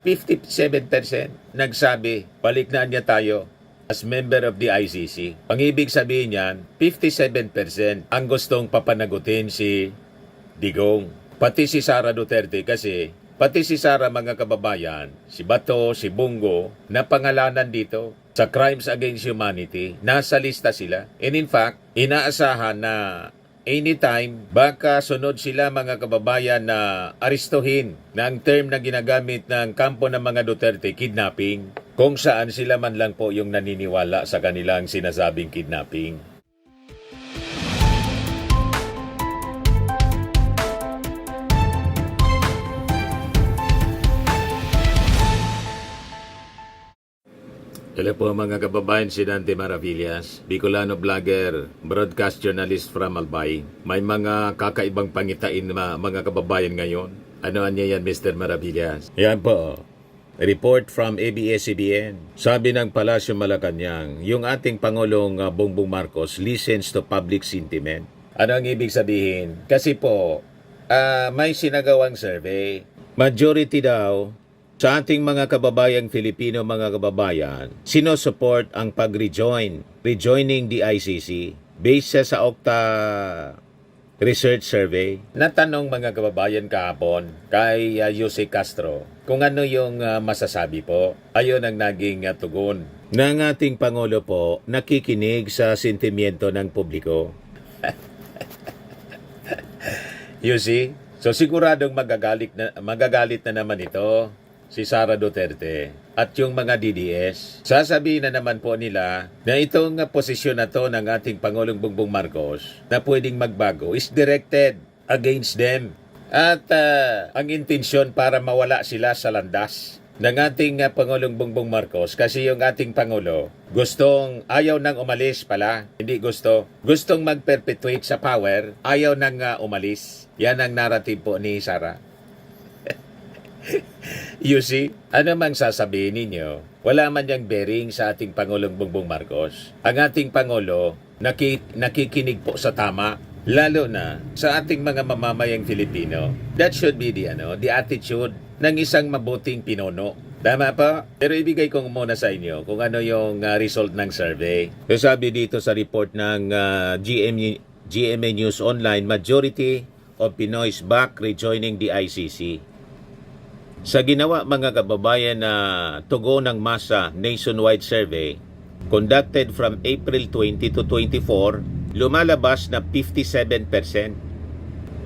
57% nagsabi, balik na niya tayo as member of the ICC. Ang ibig sabihin niyan, 57% ang gustong papanagutin si Digong. Pati si Sara Duterte kasi, pati si Sara mga kababayan, si Bato, si Bungo, na pangalanan dito sa Crimes Against Humanity, nasa lista sila. And in fact, inaasahan na anytime, baka sunod sila mga kababayan na aristuhin na ang term na ginagamit ng kampo ng mga Duterte, kidnapping, kung saan sila man lang po yung naniniwala sa kanilang sinasabing kidnapping. Hello po mga kababayan, si Dante Maravillas, Bicolano vlogger, broadcast journalist from Albay. May mga kakaibang pangitain na mga kababayan ngayon. Ano niya yan, Mr. Maravillas? Yan po. Report from ABS-CBN. Sabi ng Palasyo Malacanang, yung ating Pangulong Bongbong Marcos listens to public sentiment. Ano ang ibig sabihin? Kasi po, may sinagawang survey. Majority daw sa ating mga kababayang Filipino, mga kababayan, sino-support ang rejoining the ICC based sa Okta Research Survey. Natanong mga kababayan kahapon kay Jose Castro kung ano yung masasabi po. Ayon ang naging tugon ng ating Pangulo po, nakikinig sa sentimiento ng publiko. You see? So siguradong magagalit na naman ito si Sara Duterte at yung mga DDS. Sasabihin na naman po nila na itong posisyon na to ng ating Pangulong Bongbong Marcos na pwedeng magbago is directed against them. At ang intensyon para mawala sila sa landas ng ating Pangulong Bongbong Marcos, kasi yung ating Pangulo ayaw nang umalis pala. Hindi gustong mag-perpetuate sa power, ayaw nang umalis. Yan ang narrative po ni Sara. You see, ano mang sasabihin ninyo, wala man yang bearing sa ating Pangulong Bongbong Marcos. Ang ating Pangulo nakikinig po sa tama, lalo na sa ating mga mamamayang Filipino. That should be the attitude ng isang mabuting pinuno. Tama pa? Pero ibigay ko muna sa inyo kung ano yung result ng survey. So sabi dito sa report ng GMA News Online, majority of Pinoys back rejoining the ICC. Sa ginawa mga kababayan na tugon ng masa nationwide survey conducted from April 20 to 24, lumalabas na 57%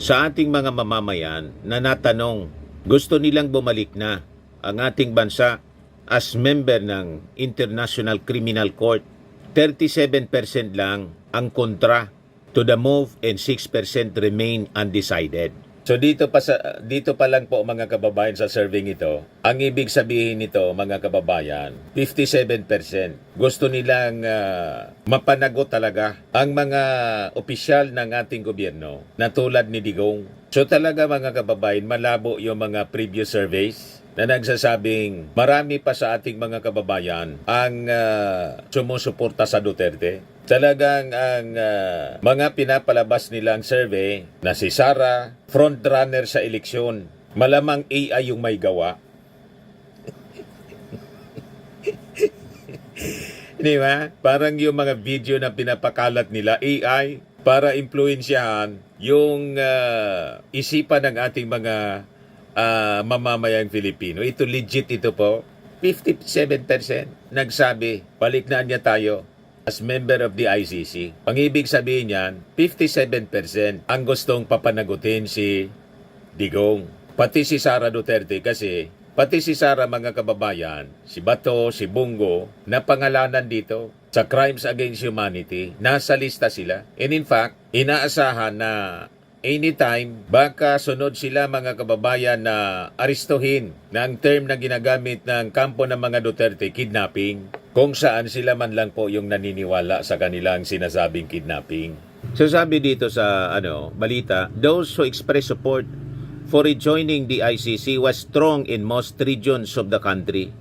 sa ating mga mamamayan na natanong gusto nilang bumalik na ang ating bansa as member ng International Criminal Court. 37% lang ang kontra to the move and 6% remain undecided. So dito pa lang po mga kababayan sa survey ito, ang ibig sabihin nito mga kababayan, 57% gusto nilang mapanagot talaga ang mga opisyal ng ating gobyerno na tulad ni Digong. So talaga mga kababayan, malabo yung mga previous surveys na nagsasabing marami pa sa ating mga kababayan ang sumusuporta sa Duterte. Talagang ang mga pinapalabas nilang survey na si Sara, frontrunner sa eleksyon, malamang AI yung may gawa. Di ba? Parang yung mga video na pinapakalat nila, AI, para impluensyahan yung isipan ng ating mga mamamayang Filipino. Ito legit ito po. 57% nagsabi, balik na niya tayo as member of the ICC. Ang ibig sabihin niyan, 57% ang gustong papanagutin si Digong. Pati si Sara Duterte kasi, pati si Sara mga kababayan, si Bato, si Bungo, na pangalanan dito sa Crimes Against Humanity, nasa lista sila. And in fact, inaasahan na anytime, baka sunod sila mga kababayan na aristuhin na ang term na ginagamit ng kampo ng mga Duterte, kidnapping, kung saan sila man lang po yung naniniwala sa kanilang sinasabing kidnapping. So sabi dito sa balita, those who express support for rejoining the ICC was strong in most regions of the country.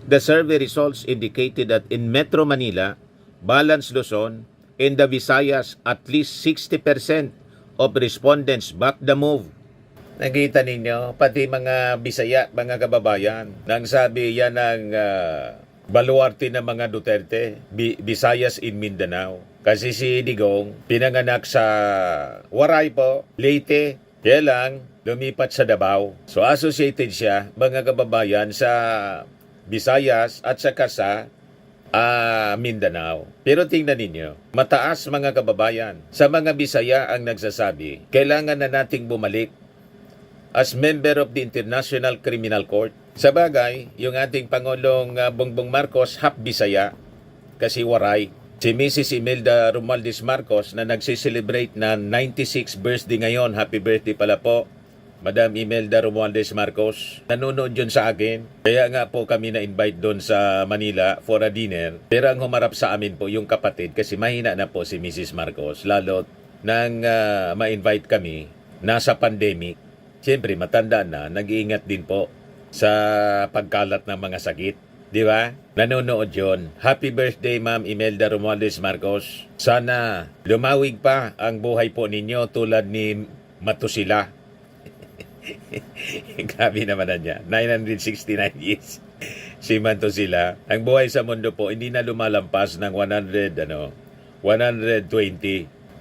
The survey results indicated that in Metro Manila, Balance Luzon, and the Visayas, at least 60% of respondents backed the move, Nakita ninyo, pati mga Bisaya, mga kababayan, nang sabi yan ang baluarte ng mga Duterte, Visayas in Mindanao. Kasi si Digong, pinanganak sa Waray po, Leyte, kaya lang, lumipat sa Davao. So associated siya, mga kababayan, sa Visayas at saka sa Mindanao. Pero tingnan ninyo, mataas mga kababayan. Sa mga Bisaya ang nagsasabi, kailangan na nating bumalik as member of the International Criminal Court. Sa bagay, yung ating Pangulong Bongbong Marcos, half Bisaya, kasi Waray. Si Mrs. Imelda Romualdez Marcos na nagsiselebrate na 96th birthday ngayon. Happy birthday pala po, Madam Imelda Romualdez Marcos. Nanonood yun sa akin. Kaya nga po kami na-invite doon sa Manila for a dinner. Pero ang humarap sa amin po yung kapatid kasi mahina na po si Mrs. Marcos. Lalo nang ma-invite kami, nasa pandemic. Siyempre, matanda na, nag-iingat din po sa pagkalat ng mga sakit. Di ba? Nanonood yun. Happy birthday, Ma'am Imelda Romualdez Marcos. Sana lumawig pa ang buhay po ninyo tulad ni Matusila. Grabe naman na niya. 969 years. Si Matusila. Ang buhay sa mundo po, hindi na lumalampas ng 120.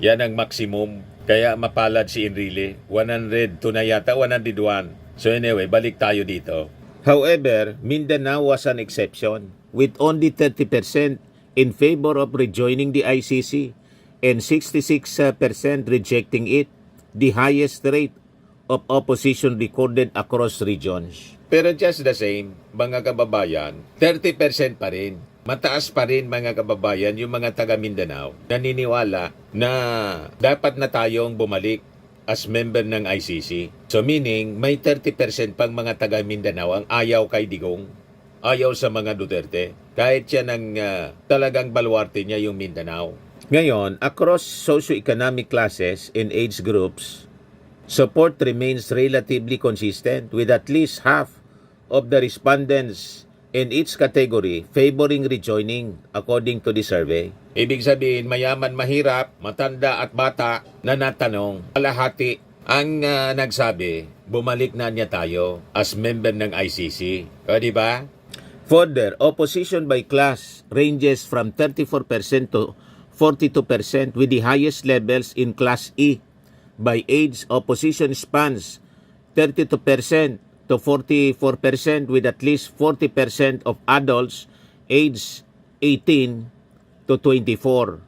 Yan ang maximum. Kaya mapalad si Enrile, 102 na yata, 101. So anyway, balik tayo dito. However, Mindanao was an exception, with only 30% in favor of rejoining the ICC and 66% rejecting it, the highest rate of opposition recorded across regions. Pero just the same, mga kababayan, 30% pa rin. Mataas pa rin mga kababayan yung mga taga Mindanao naniniwala na dapat na tayong bumalik as member ng ICC. So meaning may 30% pang mga taga Mindanao ang ayaw kay Digong, ayaw sa mga Duterte. Kahit siya ng talagang baluarte niya yung Mindanao. Ngayon, across socio-economic classes and age groups, support remains relatively consistent with at least half of the respondents in each category favoring rejoining according to the survey. Ibig sabihin, mayaman, mahirap, matanda at bata na natanong, kalahati ang nagsabi, bumalik na niya tayo as member ng ICC. O, di ba? Further, opposition by class ranges from 34% to 42% with the highest levels in Class E. By age, opposition spans 32% to 44% with at least 40% of adults aged 18 to 24,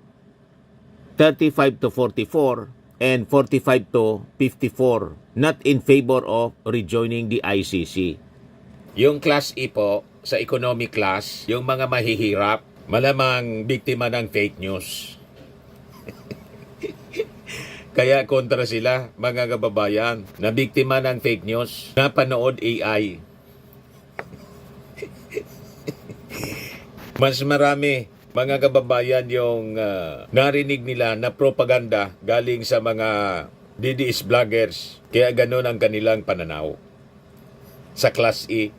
35 to 44, and 45 to 54 not in favor of rejoining the ICC. Yung Class E po, sa economic class, yung mga mahihirap, malamang biktima ng fake news. Kaya kontra sila, mga kababayan, na biktima ng fake news, napanood AI. Mas marami, mga kababayan, yung narinig nila na propaganda galing sa mga DDS vloggers. Kaya ganun ang kanilang pananaw. Sa Class E.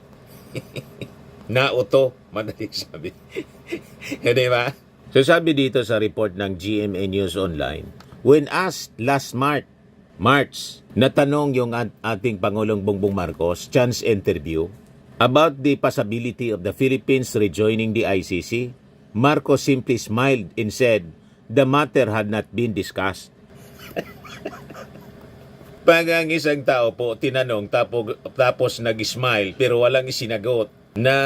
Nauto, madaling sabi. Hindi ba? So sabi dito sa report ng GMA News Online, when asked last March, natanong yung ating Pangulong Bongbong Marcos, chance interview, about the possibility of the Philippines rejoining the ICC, Marcos simply smiled and said, the matter had not been discussed. Pag ang isang tao po tinanong tapos nag-smile pero walang isinagot na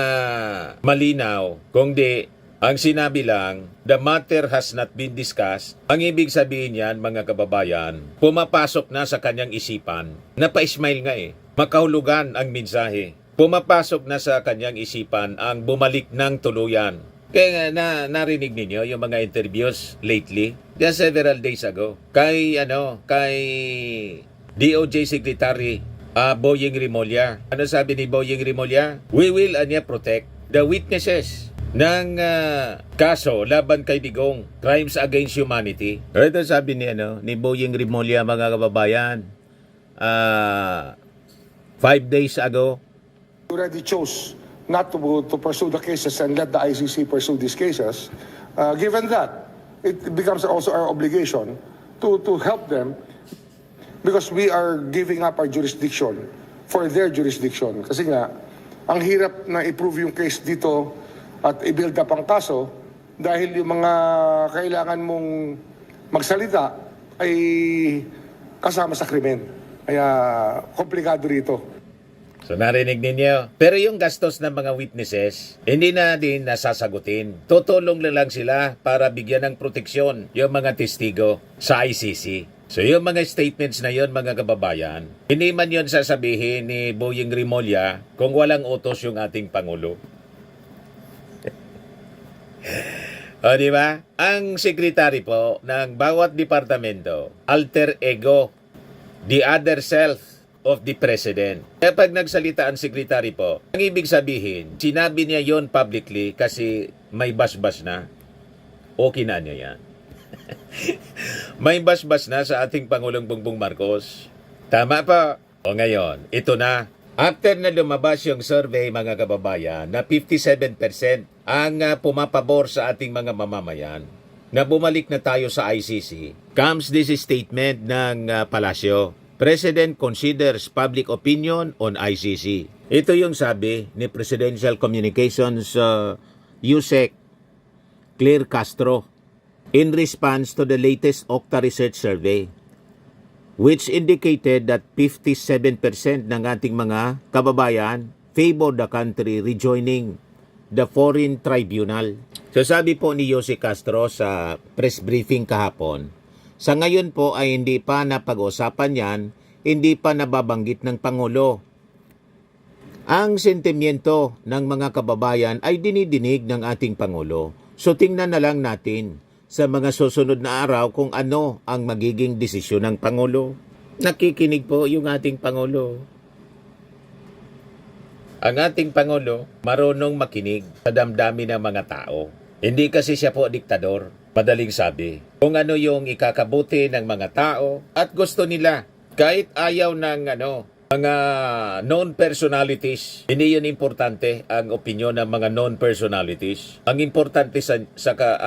malinaw, kung di, ang sinabi lang, the matter has not been discussed. Ang ibig sabihin yan, mga kababayan, pumapasok na sa kanyang isipan. Napa-smile nga eh. Makahulugan ang mensahe. Pumapasok na sa kanyang isipan ang bumalik ng tuluyan. Kaya nga narinig ninyo yung mga interviews lately, just several days ago, kay DOJ Secretary Boyeng Rimulya. Ano sabi ni Boyeng Rimulya? We will protect the witnesses ng kaso laban kay Digong, crimes against humanity. Ito sabi ni Boyeng Rimulya, mga kababayan, 5 days ago. Already chose not to pursue the cases and let the ICC pursue these cases. Given that, it becomes also our obligation to help them because we are giving up our jurisdiction for their jurisdiction. Kasi nga, ang hirap na i-prove yung case dito at i-build up ang kaso dahil yung mga kailangan mong magsalita ay kasama sa krimen. Kaya komplikado rito. So narinig ninyo. Pero yung gastos ng mga witnesses, hindi na din nasasagutin. Tutulong lang sila para bigyan ng proteksyon yung mga testigo sa ICC. So yung mga statements na yon, mga kababayan, hindi man yon sasabihin ni Boying Rimulya kung walang utos yung ating Pangulo. O di ba? Ang sekretary po ng bawat departamento, alter ego, the other self of the President. Kaya pag nagsalita ang sekretary po, ang ibig sabihin, sinabi niya yon publicly kasi may basbas na. Okay na niya yan. May basbas na sa ating Pangulong Bongbong Marcos. Tama pa. O ngayon, ito na. After na lumabas yung survey, mga kababayan, na 57% ang pumapabor sa ating mga mamamayan, na bumalik na tayo sa ICC, comes this statement ng Palasyo. President considers public opinion on ICC. Ito yung sabi ni Presidential Communications Yusek Claire Castro in response to the latest Okta Research Survey, which indicated that 57% ng ating mga kababayan favor the country rejoining the foreign tribunal. So sabi po ni Jose Castro sa press briefing kahapon, sa ngayon po ay hindi pa napag-usapan yan, hindi pa nababanggit ng Pangulo. Ang sentimiento ng mga kababayan ay dinidinig ng ating Pangulo. So tingnan na lang natin sa mga susunod na araw kung ano ang magiging desisyon ng Pangulo. Nakikinig po yung ating Pangulo. Ang ating Pangulo marunong makinig sa damdamin ng mga tao. Hindi kasi siya po diktador. Madaling sabi, kung ano yung ikakabuti ng mga tao at gusto nila, kahit ayaw ng mga non-personalities, hindi yun importante ang opinyon ng mga non-personalities. Ang importante sa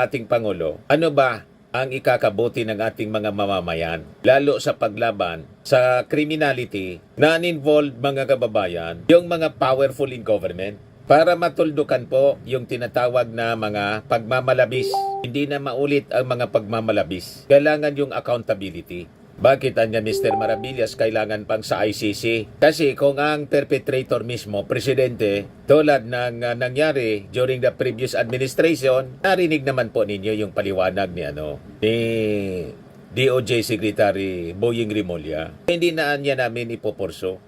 ating Pangulo, ano ba ang ikakabuti ng ating mga mamamayan, lalo sa paglaban sa criminality na involved mga kababayan, yung mga powerful in government, para matuldukan po yung tinatawag na mga pagmamalabis. Hindi na maulit ang mga pagmamalabis. Kailangan yung accountability. Bakit anya Mr. Maravillas kailangan pang sa ICC? Kasi kung ang perpetrator mismo, presidente, tulad ng nangyari during the previous administration, narinig naman po ninyo yung paliwanag ni DOJ Secretary Boying Rimulya. Hindi na niya namin ipoporso.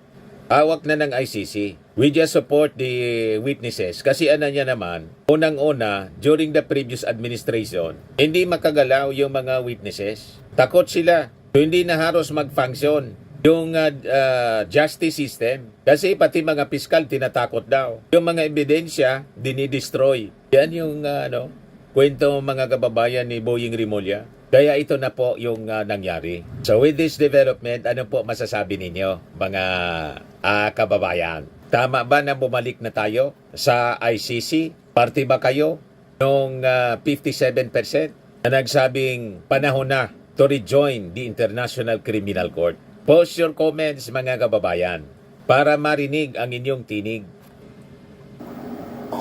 Hawak na ng ICC. We just support the witnesses kasi niya naman, unang-una, during the previous administration, hindi makagalaw yung mga witnesses. Takot sila. So, hindi na halos mag-function yung justice system. Kasi pati mga piskal tinatakot daw. Yung mga ebidensya, dinidestroy. Yan yung kwento mga kababayan ni Boying Rimulya. Kaya ito na po yung nangyari. So with this development, ano po masasabi ninyo mga kababayan? Tama ba na bumalik na tayo sa ICC? Party ba kayo nung 57% na nagsabing panahon na to rejoin the International Criminal Court? Post your comments mga kababayan para marinig ang inyong tinig.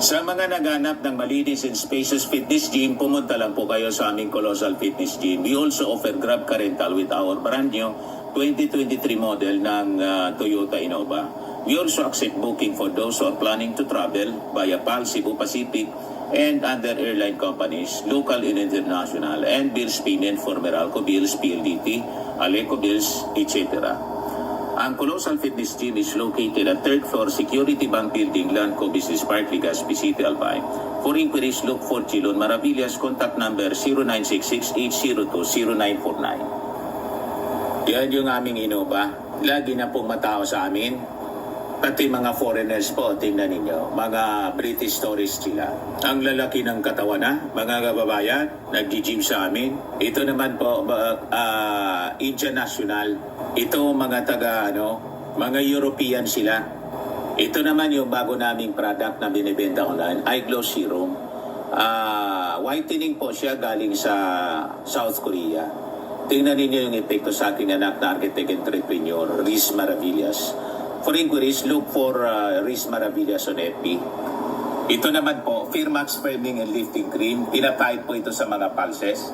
Sa mga naghanap ng malinis and spacious fitness gym, pumunta lang po kayo sa aming Colossal Fitness Gym. We also offer Grab Car Rental with our brand new 2023 model ng Toyota Innova. We also accept booking for those who are planning to travel via PAL, Cebu Pacific, and other airline companies, local and international, and bills payment for Meralco Bills, PLDT, Aleco Bills, etc. Ang Colossal Fitness Gym is located at 3rd floor Security Bank Building, Lanco Business Park, Legazpi City, Albay. For inquiries, look for Chilon Maravillas. Contact number 0966-802-0949. Yan yung aming Innova. Lagi na pong matao sa amin. Pati mga foreigners po, tingnan ninyo, mga British tourists sila. Ang lalaki ng katawan na, mga kababayan, nag-gym sa amin. Ito naman po, Indian National. Ito mga mga European sila. Ito naman yung bago naming product na binibenta online, Eye Glow Serum. Whitening po siya galing sa South Korea. tingnan ninyo yung epekto sa aking anak na architect entrepreneur, Riz Maravillas. For inquiries, look for Riz Maravillas on FB. Ito naman po, Firmax Firming and Lifting Cream. Pinapahid po ito sa mga pulses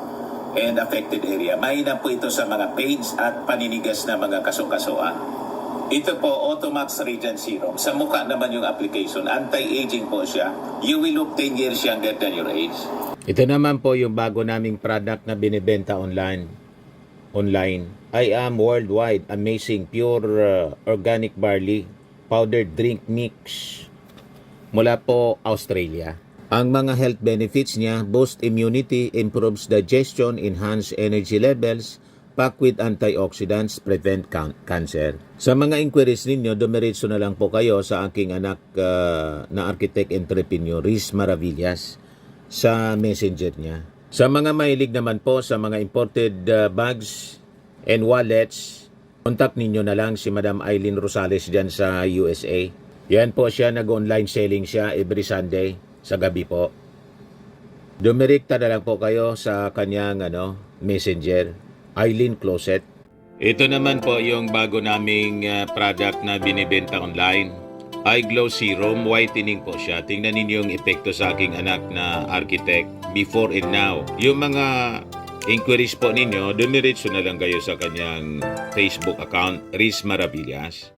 and affected area. Mahina po ito sa mga pains at paninigas na mga kaso-kasoa. Ito po, Automax Radiant Serum. Sa mukha naman yung application. Anti-aging po siya. You will look 10 years younger than your age. Ito naman po yung bago naming product na binibenta online. I am worldwide amazing pure organic barley powdered drink mix mula po Australia. Ang mga health benefits niya, boost immunity, improves digestion, enhance energy levels, packed with antioxidants, prevent cancer. Sa mga inquiries ninyo, dumiretso na lang po kayo sa aking anak na architect entrepreneur, Riz Maravillas, sa messenger niya. Sa mga mahilig naman po sa mga imported bags and wallets, contact ninyo na lang si Madam Eileen Rosales dyan sa USA. Yan po siya, nag-online selling siya every Sunday sa gabi po. Dumirekta na lang po kayo sa kanyang messenger, Eileen Closet. Ito naman po yung bago naming product na binibenta online. Eye Glow Serum, whitening po siya. Tingnan ninyo yung epekto sa aking anak na architect before and now. Yung mga inquiries po ninyo, dumiretso na lang kayo sa kanyang Facebook account, Riz Maravillas.